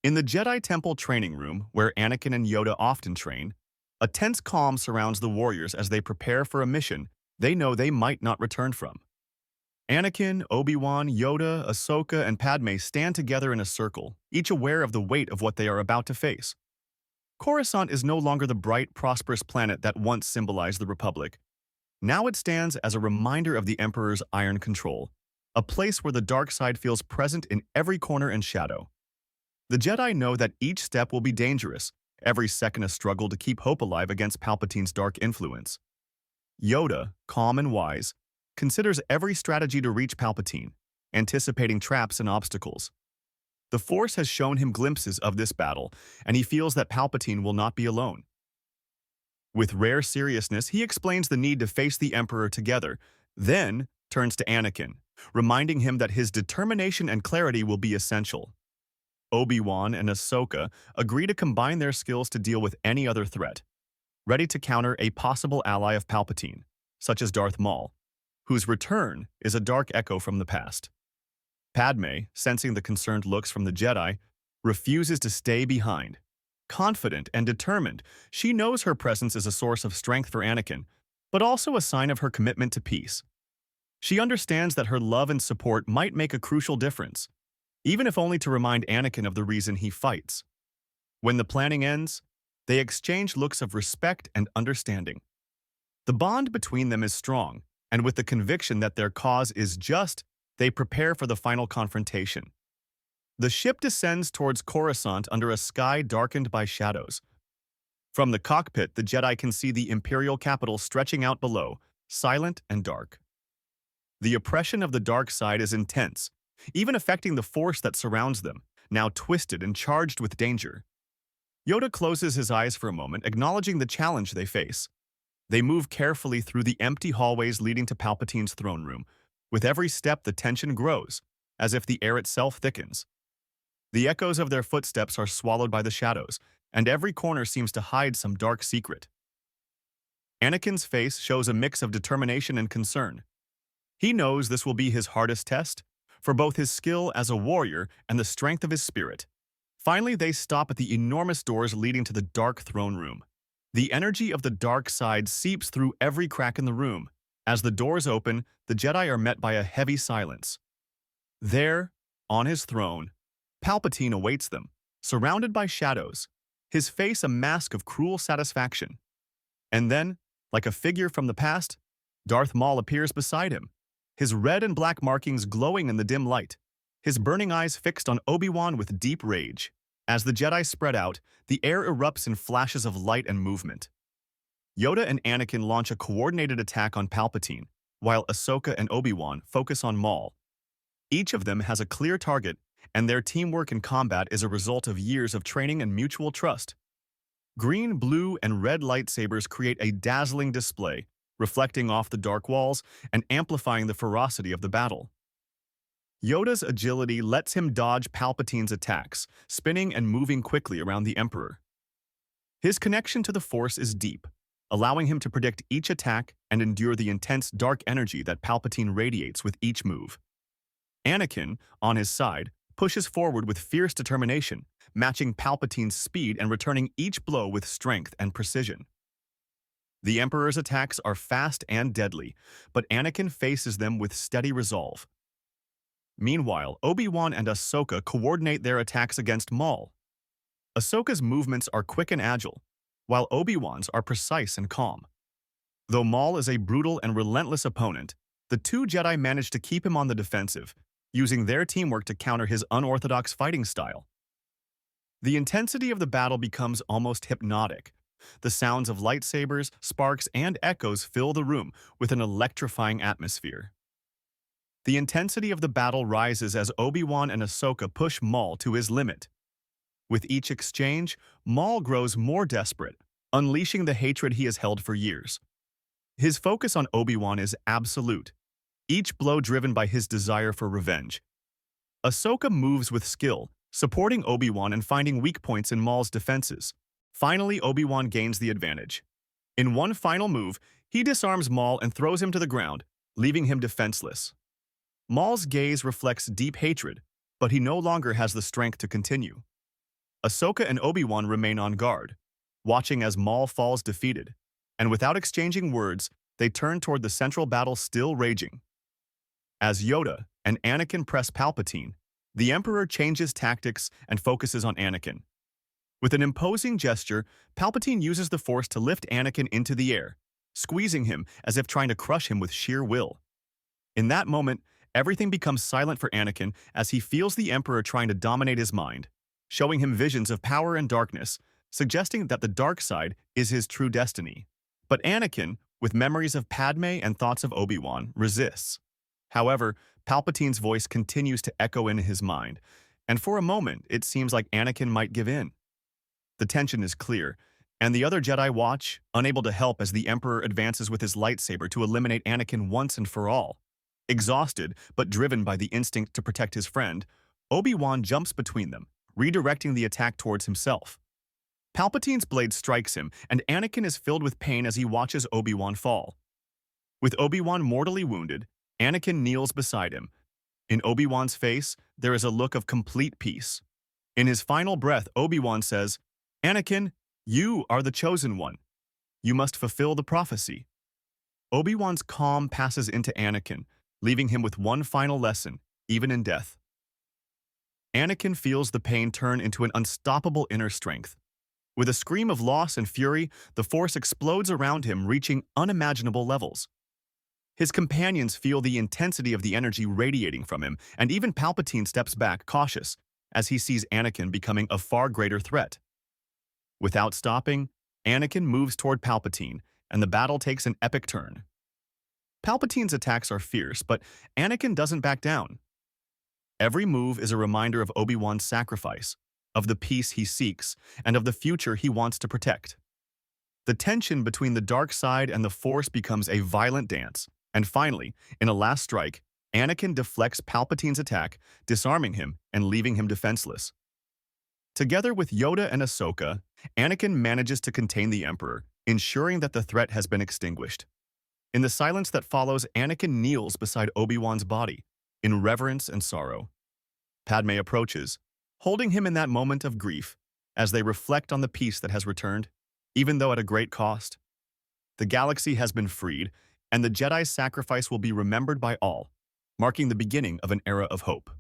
In the Jedi Temple training room, where Anakin and Yoda often train, a tense calm surrounds the warriors as they prepare for a mission they know they might not return from. Anakin, Obi-Wan, Yoda, Ahsoka, and Padme stand together in a circle, each aware of the weight of what they are about to face. Coruscant is no longer the bright, prosperous planet that once symbolized the Republic. Now it stands as a reminder of the Emperor's iron control, a place where the dark side feels present in every corner and shadow. The Jedi know that each step will be dangerous, every second a struggle to keep hope alive against Palpatine's dark influence. Yoda, calm and wise, considers every strategy to reach Palpatine, anticipating traps and obstacles. The Force has shown him glimpses of this battle, and he feels that Palpatine will not be alone. With rare seriousness, he explains the need to face the Emperor together, then turns to Anakin, reminding him that his determination and clarity will be essential. Obi-Wan and Ahsoka agree to combine their skills to deal with any other threat, ready to counter a possible ally of Palpatine, such as Darth Maul, whose return is a dark echo from the past. Padme, sensing the concerned looks from the Jedi, refuses to stay behind. Confident and determined, she knows her presence is a source of strength for Anakin, but also a sign of her commitment to peace. She understands that her love and support might make a crucial difference, even if only to remind Anakin of the reason he fights. When the planning ends, they exchange looks of respect and understanding. The bond between them is strong, and with the conviction that their cause is just, they prepare for the final confrontation. The ship descends towards Coruscant under a sky darkened by shadows. From the cockpit, the Jedi can see the Imperial capital stretching out below, silent and dark. The oppression of the dark side is intense, even affecting the Force that surrounds them, now twisted and charged with danger. Yoda closes his eyes for a moment, acknowledging the challenge they face. They move carefully through the empty hallways leading to Palpatine's throne room. With every step, the tension grows, as if the air itself thickens. The echoes of their footsteps are swallowed by the shadows, and every corner seems to hide some dark secret. Anakin's face shows a mix of determination and concern. He knows this will be his hardest test, for both his skill as a warrior and the strength of his spirit. Finally, they stop at the enormous doors leading to the dark throne room. The energy of the dark side seeps through every crack in the room. As the doors open, the Jedi are met by a heavy silence. There, on his throne, Palpatine awaits them, surrounded by shadows, his face a mask of cruel satisfaction. And then, like a figure from the past, Darth Maul appears beside him, his red and black markings glowing in the dim light, his burning eyes fixed on Obi-Wan with deep rage. As the Jedi spread out, the air erupts in flashes of light and movement. Yoda and Anakin launch a coordinated attack on Palpatine, while Ahsoka and Obi-Wan focus on Maul. Each of them has a clear target, and their teamwork in combat is a result of years of training and mutual trust. Green, blue, and red lightsabers create a dazzling display, reflecting off the dark walls and amplifying the ferocity of the battle. Yoda's agility lets him dodge Palpatine's attacks, spinning and moving quickly around the Emperor. His connection to the Force is deep, allowing him to predict each attack and endure the intense dark energy that Palpatine radiates with each move. Anakin, on his side, pushes forward with fierce determination, matching Palpatine's speed and returning each blow with strength and precision. The Emperor's attacks are fast and deadly, but Anakin faces them with steady resolve. Meanwhile, Obi-Wan and Ahsoka coordinate their attacks against Maul. Ahsoka's movements are quick and agile, while Obi-Wan's are precise and calm. Though Maul is a brutal and relentless opponent, the two Jedi manage to keep him on the defensive, using their teamwork to counter his unorthodox fighting style. The intensity of the battle becomes almost hypnotic. The sounds of lightsabers, sparks, and echoes fill the room with an electrifying atmosphere. The intensity of the battle rises as Obi-Wan and Ahsoka push Maul to his limit. With each exchange, Maul grows more desperate, unleashing the hatred he has held for years. His focus on Obi-Wan is absolute, each blow driven by his desire for revenge. Ahsoka moves with skill, supporting Obi-Wan and finding weak points in Maul's defenses. Finally, Obi-Wan gains the advantage. In one final move, he disarms Maul and throws him to the ground, leaving him defenseless. Maul's gaze reflects deep hatred, but he no longer has the strength to continue. Ahsoka and Obi-Wan remain on guard, watching as Maul falls defeated, and without exchanging words, they turn toward the central battle still raging. As Yoda and Anakin press Palpatine, the Emperor changes tactics and focuses on Anakin. With an imposing gesture, Palpatine uses the Force to lift Anakin into the air, squeezing him as if trying to crush him with sheer will. In that moment, everything becomes silent for Anakin as he feels the Emperor trying to dominate his mind, showing him visions of power and darkness, suggesting that the dark side is his true destiny. But Anakin, with memories of Padme and thoughts of Obi-Wan, resists. However, Palpatine's voice continues to echo in his mind, and for a moment it seems like Anakin might give in. The tension is clear, and the other Jedi watch, unable to help as the Emperor advances with his lightsaber to eliminate Anakin once and for all. Exhausted, but driven by the instinct to protect his friend, Obi-Wan jumps between them, redirecting the attack towards himself. Palpatine's blade strikes him, and Anakin is filled with pain as he watches Obi-Wan fall. With Obi-Wan mortally wounded, Anakin kneels beside him. In Obi-Wan's face, there is a look of complete peace. In his final breath, Obi-Wan says, "Anakin, you are the chosen one. You must fulfill the prophecy." Obi-Wan's calm passes into Anakin, leaving him with one final lesson, even in death. Anakin feels the pain turn into an unstoppable inner strength. With a scream of loss and fury, the Force explodes around him, reaching unimaginable levels. His companions feel the intensity of the energy radiating from him, and even Palpatine steps back, cautious, as he sees Anakin becoming a far greater threat. Without stopping, Anakin moves toward Palpatine, and the battle takes an epic turn. Palpatine's attacks are fierce, but Anakin doesn't back down. Every move is a reminder of Obi-Wan's sacrifice, of the peace he seeks, and of the future he wants to protect. The tension between the dark side and the Force becomes a violent dance, and finally, in a last strike, Anakin deflects Palpatine's attack, disarming him and leaving him defenseless. Together with Yoda and Ahsoka, Anakin manages to contain the Emperor, ensuring that the threat has been extinguished. In the silence that follows, Anakin kneels beside Obi-Wan's body, in reverence and sorrow. Padme approaches, holding him in that moment of grief, as they reflect on the peace that has returned, even though at a great cost. The galaxy has been freed, and the Jedi's sacrifice will be remembered by all, marking the beginning of an era of hope.